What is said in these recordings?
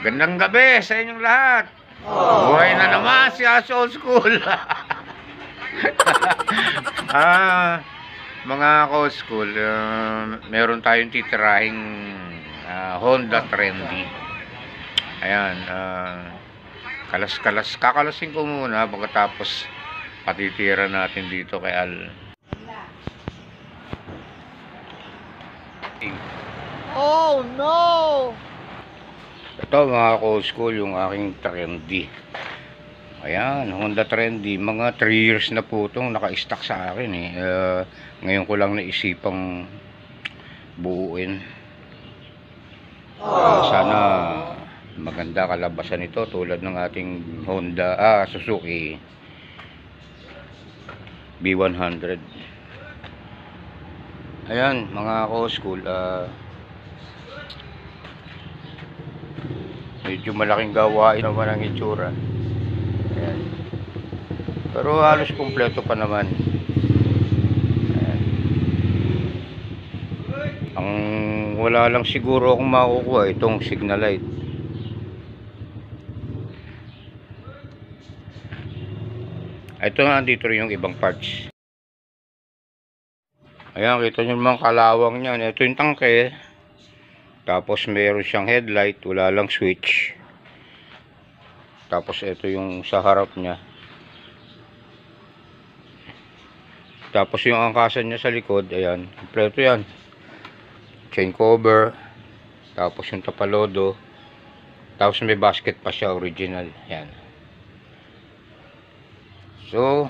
Magandang gabi sa inyong lahat. Buhay na naman si Aso Old School. Mga Old School, meron tayong titirahing Honda Trendy. Ayan, kakalasin ko muna pagkatapos patitira natin dito kay Al. Oh no! Ito mga Old School, yung aking Trendy. Ayan, Honda Trendy. Mga 3 years na po itong naka-stock sa akin eh. Ngayon ko lang naisipang buuin. Sana maganda kalabasan ito tulad ng ating Honda, Suzuki B100. Ayan mga Old School, medyo malaking gawain naman ang itsura. Ayan. Pero halos kumpleto pa naman. Ayan. Ang wala lang siguro akong makukuha itong signal light. Ito nga, dito rin yung ibang parts. Ayan, kita nyo naman kalawang niyan. Ito yung tangke. Tapos meron siyang headlight, wala lang switch. Tapos ito yung sa harap niya. Tapos yung angkasan niya sa likod, ayan, kompleto yan. Chain cover. Tapos yung tapalodo. Tapos may basket pa siya, original. Ayan. So,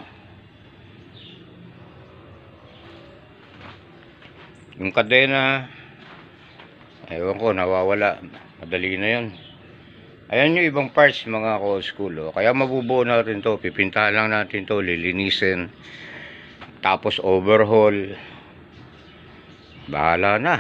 yung kadena, ewan ko, nawawala. Madali na yun. Ayan yung ibang parts mga Old School. Oh. Kaya mabubuo natin to. Pipintahan lang natin to. Lilinisin. Tapos overhaul. Bahala na.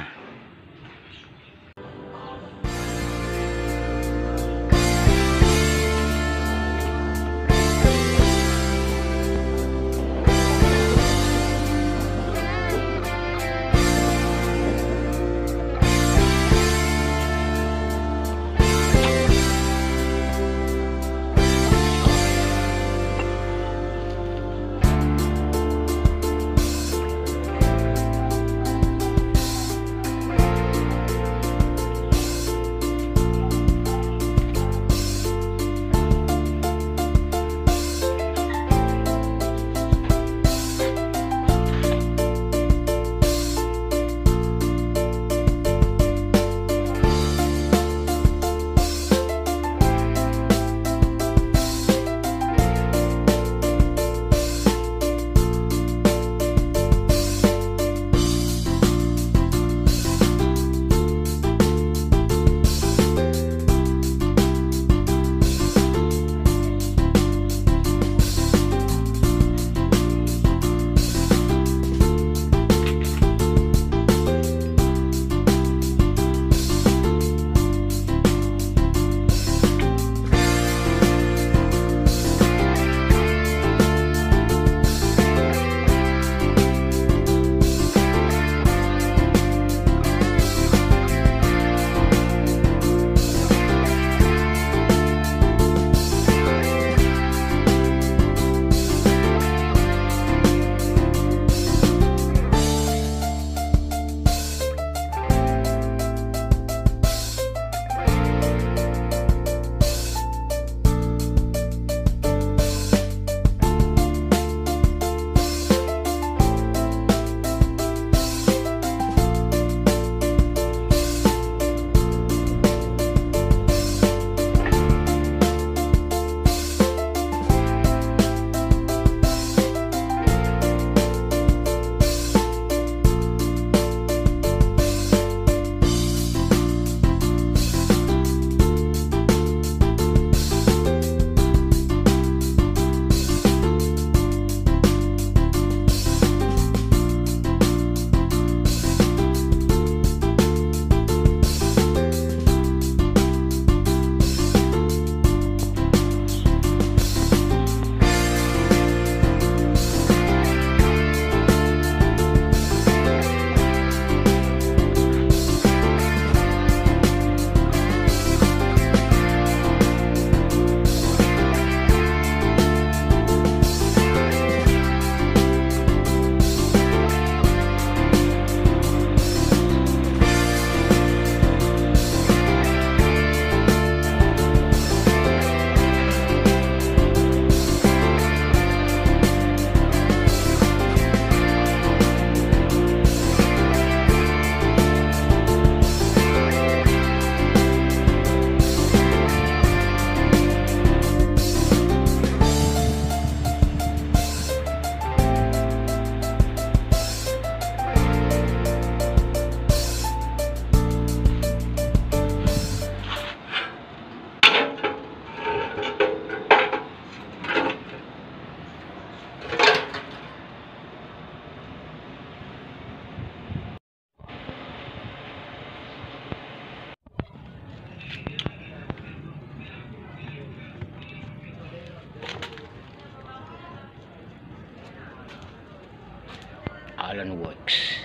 Alan Works.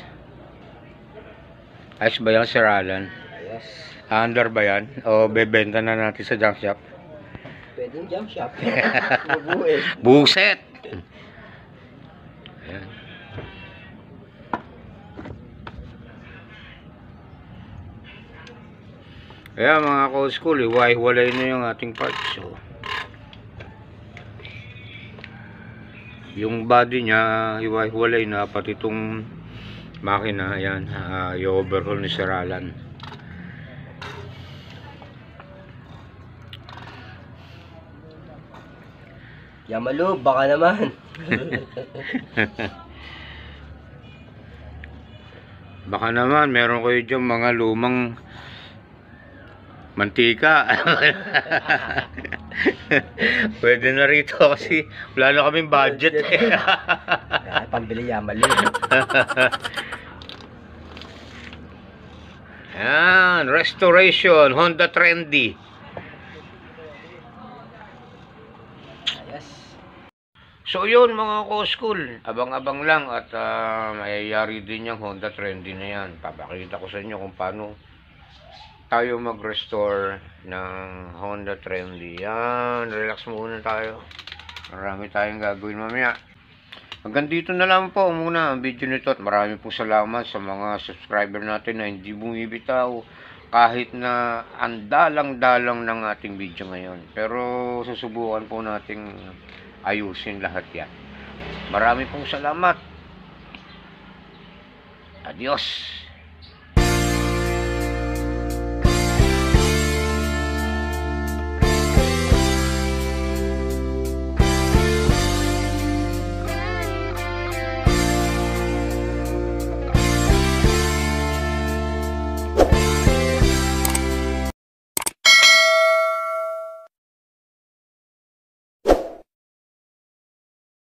Ayos ba yan, Sir Alan? Yes. Under ba yan? O bebenta na natin sa junk shop? Pwedeng jump shop. Mabuhay. Buset! Ayan. Kaya mga ka-school, iwahiwalay na yung ating parts. So, yung body niya, iwahiwalay na, pati itong makina, ayan, i-overhaul ni Sir Alan. Yamalu, baka naman. Baka naman, meron kayo dyan mga lumang mantika. Pwede na rito kasi wala na kaming budget. Kaya pambili Yamalu. Ayan, restoration, Honda Trendy. Yes. So yun mga ko-school, abang-abang lang at mayayari din yung Honda Trendy na yan. Papakita ko sa inyo kung paano tayo mag-restore ng Honda Trendy. Yan, relax muna tayo. Marami tayong gagawin mamaya. Hanggang dito na lang po muna ang video nito at marami pong salamat sa mga subscriber natin na hindi bumibitaw kahit na ang dalang-dalang ng ating video ngayon. Pero susubukan po nating ayusin lahat yan. Marami pong salamat. Adios.